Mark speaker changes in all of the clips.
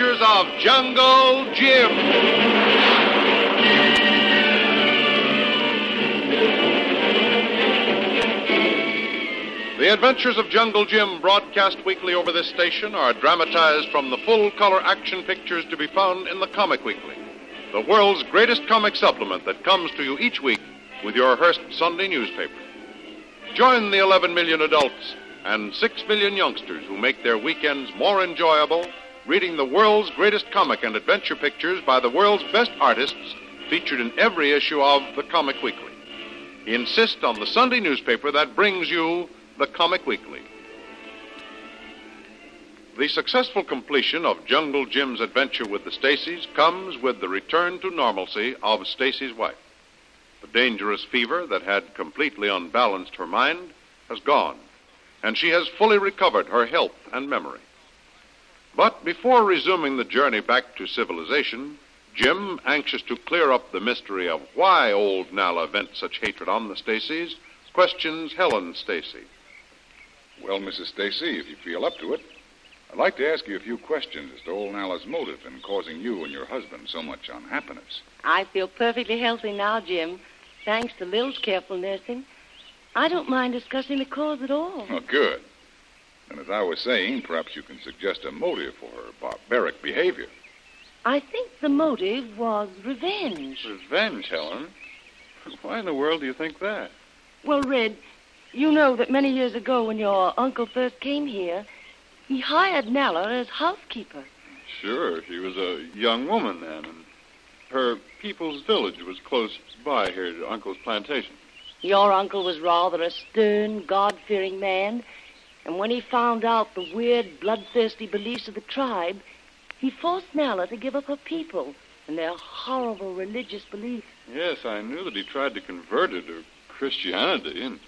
Speaker 1: Adventures of Jungle Jim. The Adventures of Jungle Jim, broadcast weekly over this station, are dramatized from the full-color action pictures to be found in the Comic Weekly, the world's greatest comic supplement that comes to you each week with your Hearst Sunday newspaper. Join the 11 million adults and 6 million youngsters who make their weekends more enjoyable reading the world's greatest comic and adventure pictures by the world's best artists featured in every issue of the Comic Weekly. Insist on the Sunday newspaper that brings you the Comic Weekly. The successful completion of Jungle Jim's adventure with the Stacys comes with the return to normalcy of Stacy's wife. The dangerous fever that had completely unbalanced her mind has gone, and she has fully recovered her health and memory. But before resuming the journey back to civilization, Jim, anxious to clear up the mystery of why old Nalla vent such hatred on the Stacys, questions Helen Stacy.
Speaker 2: Well, Mrs. Stacy, if you feel up to it, I'd like to ask you a few questions as to old Nalla's motive in causing you and your husband so much unhappiness.
Speaker 3: I feel perfectly healthy now, Jim, thanks to Lil's careful nursing. I don't mind discussing the cause at all.
Speaker 2: Oh, good. And as I was saying, perhaps you can suggest a motive for her barbaric behavior.
Speaker 3: I think the motive was revenge.
Speaker 4: Revenge, Helen? Why in the world do you think that?
Speaker 3: Well, Red, you know that many years ago when your uncle first came here, he hired Nalla as housekeeper.
Speaker 4: Sure, she was a young woman then, and her people's village was close by here to Uncle's plantation.
Speaker 3: Your uncle was rather a stern, God-fearing man, and when he found out the weird, bloodthirsty beliefs of the tribe, he forced Nalla to give up her people and their horrible religious beliefs.
Speaker 4: Yes, I knew that he tried to convert her to Christianity, and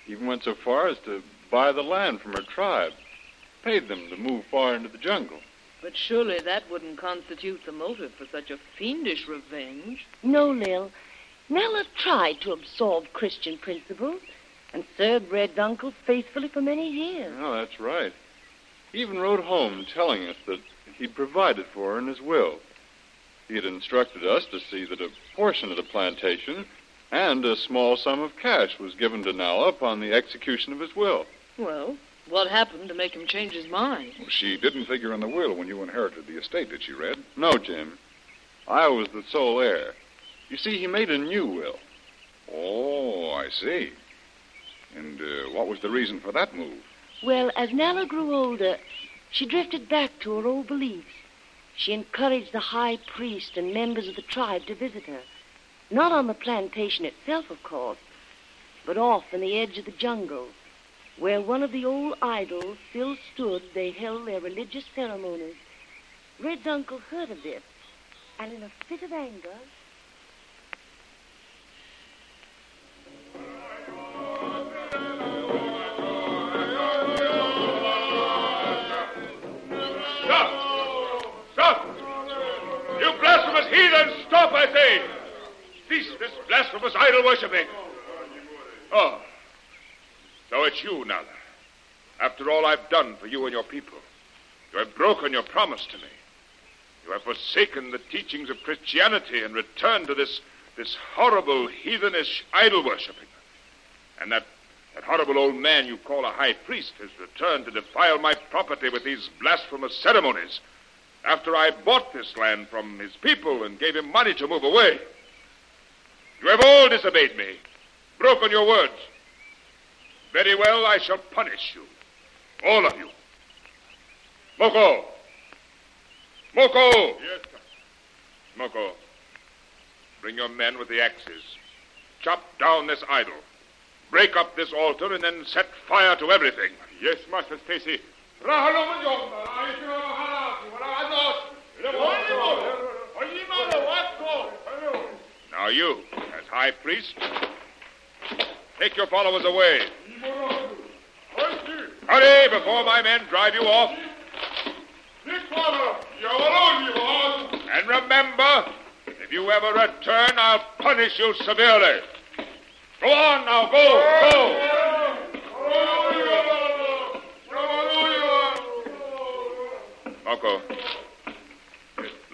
Speaker 4: even went so far as to buy the land from her tribe, paid them to move far into the jungle.
Speaker 5: But surely that wouldn't constitute the motive for such a fiendish revenge.
Speaker 3: No, Lil. Nalla tried to absorb Christian principles and served Red's uncle faithfully for many years.
Speaker 4: Oh, that's right. He even wrote home telling us that he'd provided for her in his will. He had instructed us to see that a portion of the plantation and a small sum of cash was given to Nalla upon the execution of his will.
Speaker 5: Well, what happened to make him change his mind?
Speaker 2: Well, she didn't figure in the will when you inherited the estate, did she, Red?
Speaker 4: No, Jim. I was the sole heir. You see, he made a new will.
Speaker 2: Oh, I see. And what was the reason for that move?
Speaker 3: Well, as Nalla grew older, she drifted back to her old beliefs. She encouraged the high priest and members of the tribe to visit her. Not on the plantation itself, of course, but off in the edge of the jungle, where one of the old idols still stood. They held their religious ceremonies. Red's uncle heard of this, and in a fit of anger...
Speaker 6: Stop! You blasphemous heathens! Stop, I say! Cease this blasphemous idol worshipping. Oh, so it's you, Nalla. After all I've done for you and your people, you have broken your promise to me. You have forsaken the teachings of Christianity and returned to this horrible heathenish idol worshipping. And that horrible old man you call a high priest has returned to defile my property with these blasphemous ceremonies after I bought this land from his people and gave him money to move away. You have all disobeyed me, broken your words. Very well, I shall punish you, all of you. Moko! Moko! Yes, sir. Moko, bring your men with the axes. Chop down this idol. Break up this altar and then set fire to everything. Yes, Master Stacy. Now you, as high priest, take your followers away. Hurry before my men drive you off. And remember, if you ever return, I'll punish you severely. Go on now, go. Moko,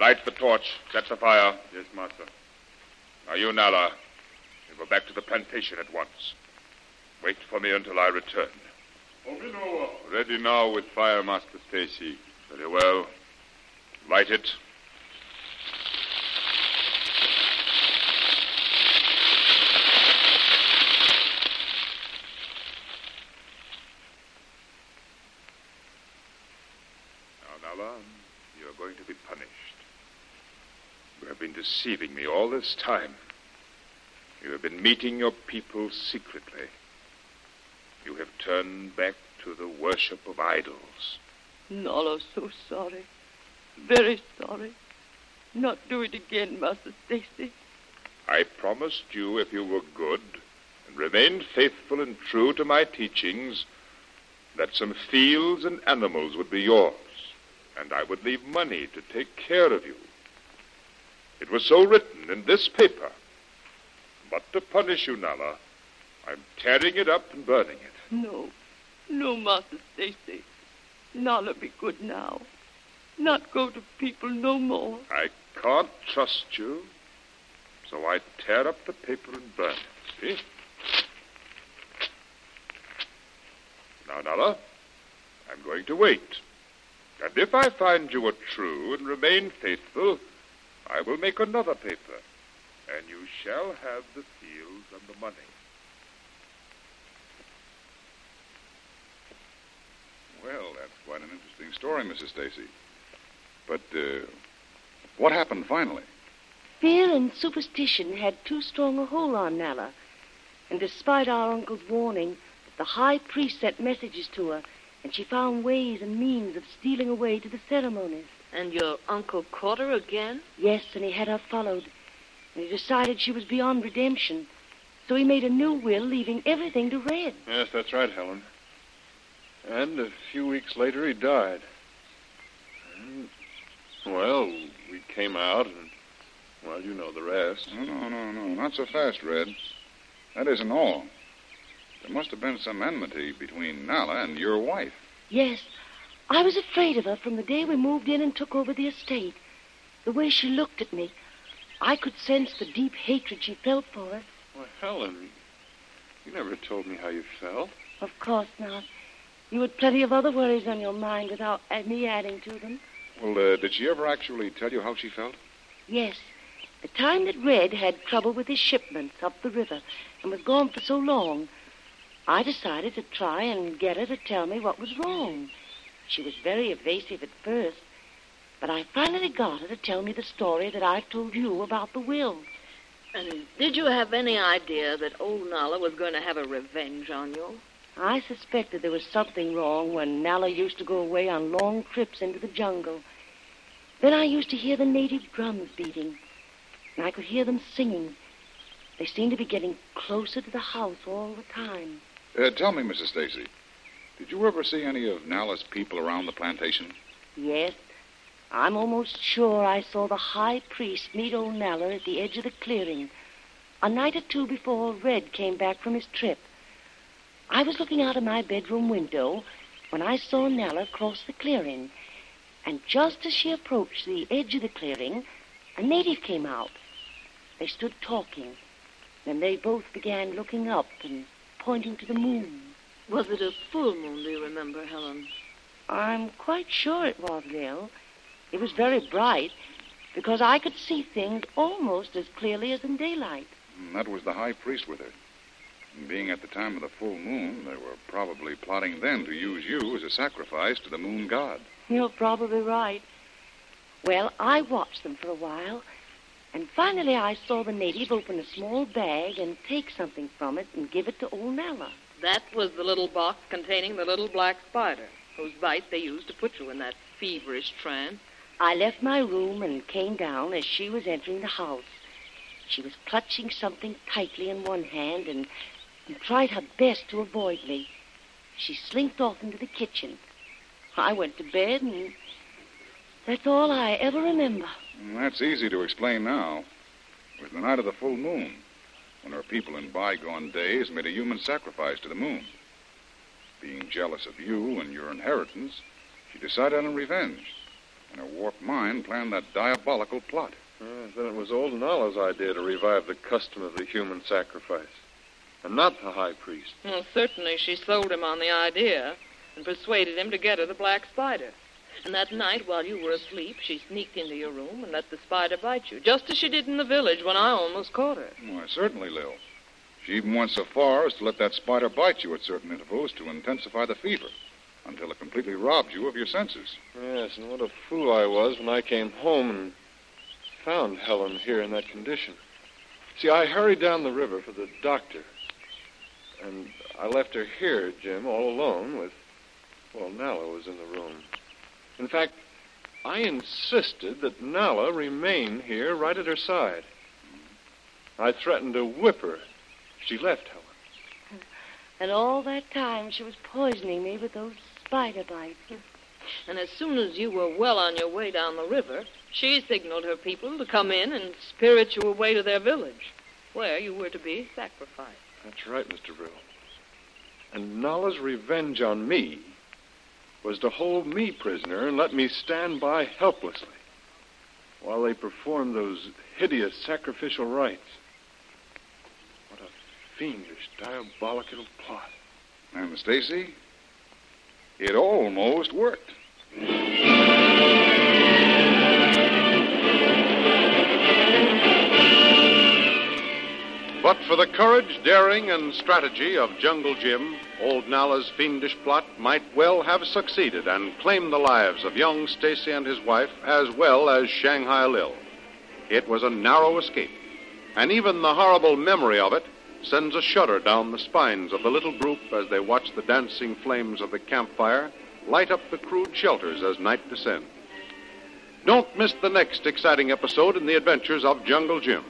Speaker 6: Light the torch. Set the fire.
Speaker 4: Yes, master.
Speaker 6: Now you, Nala, you go back to the plantation at once. Wait for me until I return.
Speaker 4: Ready now with fire, Master Stacy.
Speaker 6: Very well. Light it. Now, Nala, you are going to be punished. You have been deceiving me all this time. You have been meeting your people secretly. You have turned back to the worship of idols.
Speaker 7: Nala, so sorry. Very sorry. Not do it again, Master Stacy.
Speaker 6: I promised you if you were good and remained faithful and true to my teachings, that some fields and animals would be yours, and I would leave money to take care of you. It was so written in this paper. But to punish you, Nala, I'm tearing it up and burning it.
Speaker 7: No. No, Master Stacy. Nala be good now. Not go to people no more.
Speaker 6: I can't trust you, so I tear up the paper and burn it. See? Now, Nala, I'm going to wait. And if I find you are true and remain faithful, I will make another paper, and you shall have the fields and the money.
Speaker 2: Well, that's quite an interesting story, Mrs. Stacy. But, what happened finally?
Speaker 3: Fear and superstition had too strong a hold on Nala. And despite our uncle's warning, the high priest sent messages to her, and she found ways and means of stealing away to the ceremonies.
Speaker 5: And your uncle caught her again?
Speaker 3: Yes, and he had her followed. And he decided she was beyond redemption. So he made a new will, leaving everything to Red.
Speaker 4: Yes, that's right, Helen. And a few weeks later, he died. And, well, we came out, and, well, you know the rest.
Speaker 2: No, not so fast, Red. That isn't all. There must have been some enmity between Nala and your wife.
Speaker 3: Yes, I was afraid of her from the day we moved in and took over the estate. The way she looked at me, I could sense the deep hatred she felt for us.
Speaker 4: Well, Helen, you never told me how you felt.
Speaker 3: Of course not. You had plenty of other worries on your mind without me adding to them.
Speaker 2: Well, did she ever actually tell you how she felt?
Speaker 3: Yes. The time that Red had trouble with his shipments up the river and was gone for so long, I decided to try and get her to tell me what was wrong. She was very evasive at first, but I finally got her to tell me the story that I've told you about the will.
Speaker 5: And did you have any idea that old Nala was going to have a revenge on you?
Speaker 3: I suspected there was something wrong when Nala used to go away on long trips into the jungle. Then I used to hear the native drums beating, and I could hear them singing. They seemed to be getting closer to the house all the time.
Speaker 2: Tell me, Mrs. Stacy, did you ever see any of Nala's people around the plantation?
Speaker 3: Yes. I'm almost sure I saw the high priest meet old Nala at the edge of the clearing, a night or two before Red came back from his trip. I was looking out of my bedroom window when I saw Nala cross the clearing, and just as she approached the edge of the clearing, a native came out. They stood talking, and they both began looking up and pointing to the moon.
Speaker 5: Was it a full moon, do you remember, Helen?
Speaker 3: I'm quite sure it was, Lil. It was very bright, because I could see things almost as clearly as in daylight.
Speaker 2: That was the high priest with her. And being at the time of the full moon, they were probably plotting then to use you as a sacrifice to the moon god.
Speaker 3: You're probably right. Well, I watched them for a while, and finally I saw the native open a small bag and take something from it and give it to old Nala.
Speaker 5: That was the little box containing the little black spider, whose bite they used to put you in that feverish trance.
Speaker 3: I left my room and came down as she was entering the house. She was clutching something tightly in one hand and tried her best to avoid me. She slinked off into the kitchen. I went to bed, and that's all I ever remember.
Speaker 2: That's easy to explain now. It was the night of the full moon, when her people in bygone days made a human sacrifice to the moon. Being jealous of you and your inheritance, she decided on revenge. And a warped mind planned that diabolical plot.
Speaker 4: Then it was old Nala's idea to revive the custom of the human sacrifice, and not the high priest.
Speaker 5: Well, certainly she sold him on the idea and persuaded him to get her the black spider. And that night, while you were asleep, she sneaked into your room and let the spider bite you, just as she did in the village when I almost caught her.
Speaker 2: Why, certainly, Lil. She even went so far as to let that spider bite you at certain intervals to intensify the fever, until it completely robbed you of your senses.
Speaker 4: Yes, and what a fool I was when I came home and found Helen here in that condition. See, I hurried down the river for the doctor, and I left her here, Jim, all alone with, well, Nala was in the room. In fact, I insisted that Nala remain here right at her side. I threatened to whip her if she left Helen.
Speaker 3: And all that time she was poisoning me with those spider bites.
Speaker 5: And as soon as you were well on your way down the river, she signaled her people to come in and spirit you away to their village, where you were to be sacrificed.
Speaker 4: That's right, Mr. Brill. And Nala's revenge on me was to hold me prisoner and let me stand by helplessly while they performed those hideous sacrificial rites. What a fiendish, diabolical plot.
Speaker 2: And, Stacy, it almost worked.
Speaker 1: But for the courage, daring, and strategy of Jungle Jim, old Nala's fiendish plot might well have succeeded and claimed the lives of young Stacy and his wife, as well as Shanghai Lil. It was a narrow escape, and even the horrible memory of it sends a shudder down the spines of the little group as they watch the dancing flames of the campfire light up the crude shelters as night descends. Don't miss the next exciting episode in the adventures of Jungle Jim.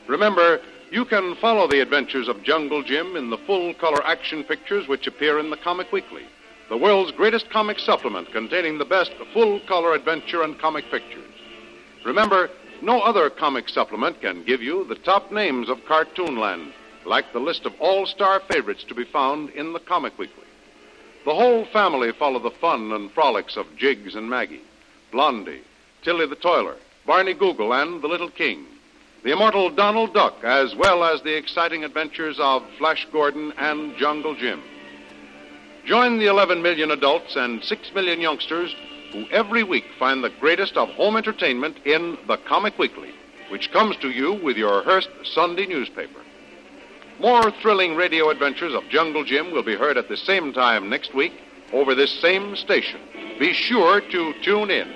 Speaker 1: Remember, you can follow the adventures of Jungle Jim in the full-color action pictures which appear in the Comic Weekly, the world's greatest comic supplement containing the best full-color adventure and comic pictures. Remember, no other comic supplement can give you the top names of Cartoonland, like the list of all-star favorites to be found in the Comic Weekly. The whole family follow the fun and frolics of Jiggs and Maggie, Blondie, Tilly the Toiler, Barney Google, and the Little King, the immortal Donald Duck, as well as the exciting adventures of Flash Gordon and Jungle Jim. Join the 11 million adults and 6 million youngsters who every week find the greatest of home entertainment in the Comic Weekly, which comes to you with your Hearst Sunday newspaper. More thrilling radio adventures of Jungle Jim will be heard at the same time next week over this same station. Be sure to tune in.